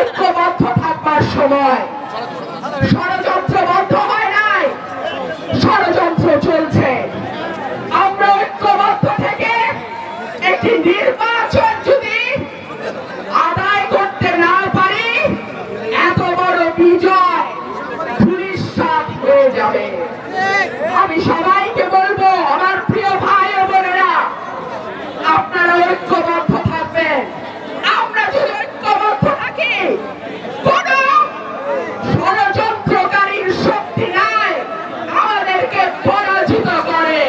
ঐক্যবদ্ধ থাকবার সময়। ষড়যন্ত্র বন্ধ হয় নাই, ষড়যন্ত্র চলছে। আমরা ঐক্যবদ্ধ থেকে একটি নির্বাচন যদি আদায় করতে না পারি, এত বড় বিজয় ধূলিসাৎ হয়ে যাবে। আমি সবাইকে বলবো, আমার প্রিয় ভাই ও বোনেরা, আপনারা ঐক্যবদ্ধ থাকবেন। আমরা যদি ঐক্যবদ্ধ থাকি, কোন ষড়যন্ত্রকারীর শক্তি নাই আমাদেরকে পরাজিত করে।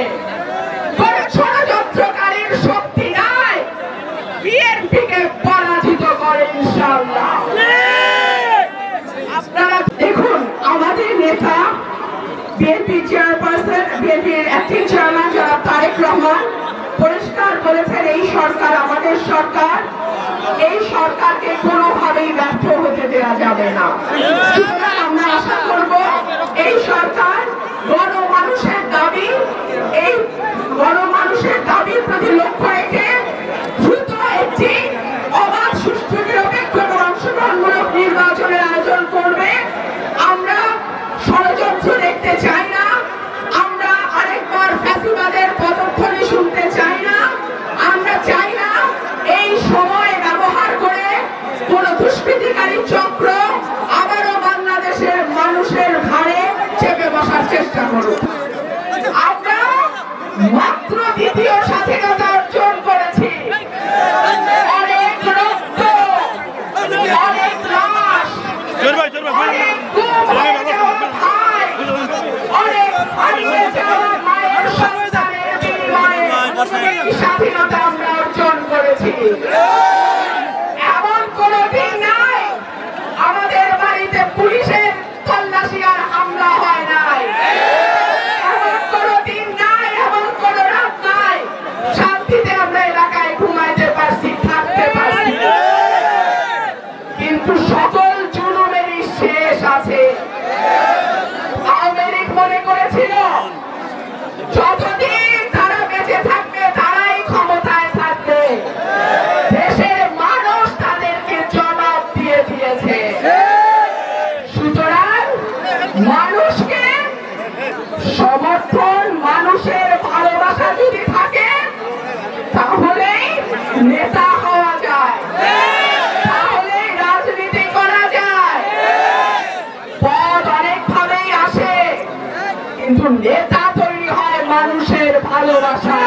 কোন ষড়যন্ত্রকারীর শক্তি নাই বিএনপিকে পরাজিত করে ইনশাআল্লাহ। আপনারা দেখুন, আমাদের নেতা বিএনপি চেয়ারপারসন, বিএনপির অ্যাক্টিং চেয়ারম্যান জনাব তারেক রহমান পরিষ্কার বলেছেন, এই সরকার আমাদের সরকার, এই সরকারকে কোনোভাবেই ব্যর্থ হতে দেওয়া যাবে না। সুতরাং আমরা আশা করব এই সরকার গণমানুষের দাবি, এই গণমানুষের দাবির প্রতি লক্ষ্য রেখে দ্রুত একটি অবাধ, সুষ্ঠু, নিরপেক্ষ এবং অংশগ্রহণমূলক নির্বাচনের আয়োজন করবে। আমরা ষড়যন্ত্র দেখতে চাই না, আমরা আরেকবার ফ্যাসিবাদের পদধ্বনি শুনতে চাই না। আমরা চাই না এই সময় ব্যবহার করে কোন দুষ্কৃতিকারী চক্র আবারও বাংলাদেশের মানুষের ঘাড়ে চেপে বসার চেষ্টা করুক। আমরা মাত্র দ্বিতীয় স্বাধীনতা অর্জন করেছি, অনেক রক্ত, অনেক লাশ, অনেক গুম হয়ে যাওয়া ভাই, অনেক হারিয়ে যাওয়া মায়ের সন্তানের বিনিময়ে এই স্বাধীনতা আমরা অর্জন করেছি। এমন কোন দিন নাই আমাদের বাড়িতে পুলিশের তল্লাশি আর হামলা হয় নাই। এমন কোন দিন নাই, এমন কোন রাত নাই শান্তিতে আমরা এলাকায় ঘুমাইতে পারছি, থাকতে পারছি। কিন্তু সকল জুলুমেরই শেষ আছে। আওয়ামী লীগ মনে করেছিল যতদিন তারা বেঁচে থাকবে তারাই ক্ষমতায় থাকবে। দেশের মানুষ তাদেরকে জবাব দিয়ে দিয়েছে। সুতরাং মানুষকে সমর্থন, মানুষের ভালোবাসা যদি থাকে তাহলেই নেতা হওয়া যায়, তাহলেই রাজনীতি করা যায়। পদ অনেকভাবেই আসে, কিন্তু নেতা তৈরি হয় মানুষের ভালোবাসা।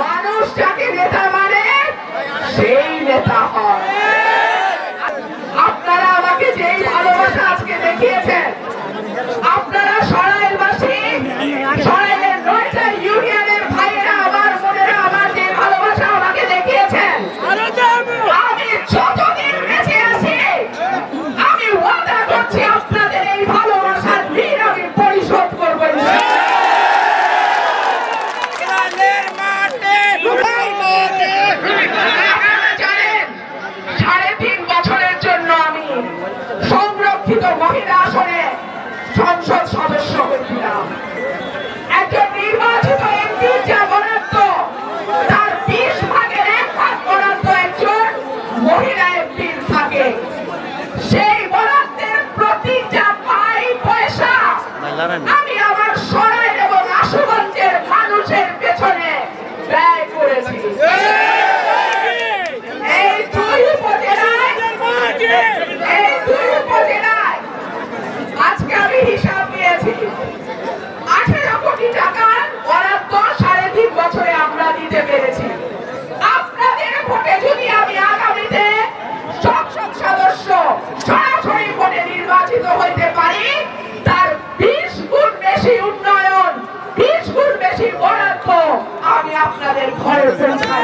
মানুষ যাকে নেতা মানে সেই নেতা হয়। আপনারা আমাকে যেই ভালোবাসা আজকে দেখিয়েছেন, আপনারা সরাইলবাসী, সরাইলের 9টা ইউনিয়নের ভাইয়েরা, আমার বোনেরা, আমার যে ভালোবাসা আমাকে দেখিয়েছেন, আমি যতদিন বেঁচে আছি আমি ওয়াদা করছি আপনাদের এই ভালোবাসার ঋণ আমি পরিশোধ করবো। আপনারা জানেন 3.5 বছরের জন্য আমি সংরক্ষিত মহিলা আসনে সংসদ সদস্য হয়েছিলাম। একজন নির্বাচিত এমপির যা বরাদ্দ, তার 20 ভাগের 1 ভাগ বরাদ্দ একজন মহিলা এমপির থাকে। সেই বরাদ্দের প্রতি যা পাই পয়সা আমি আমার সরাইল এবং আশুগঞ্জের মানুষের পেছনে ব্যয় করেছি। এই দুই উপজেলায় আজকে আমি হিসাব নিয়েছি, 18 কোটি টাকার বরাদ্দ 3.5 বছরে আমরা দিতে পেরেছি। আপনাদের ভোটে যদি আমি আগামীতে সংসদ সদস্য সরাসরি ভোটে নির্বাচিত হইতে পারি, তার 20 গুণ বেশি উন্নয়ন, 20 গুণ বেশি বরাদ্দ আমি আপনাদের ঘরে পৌঁছাই।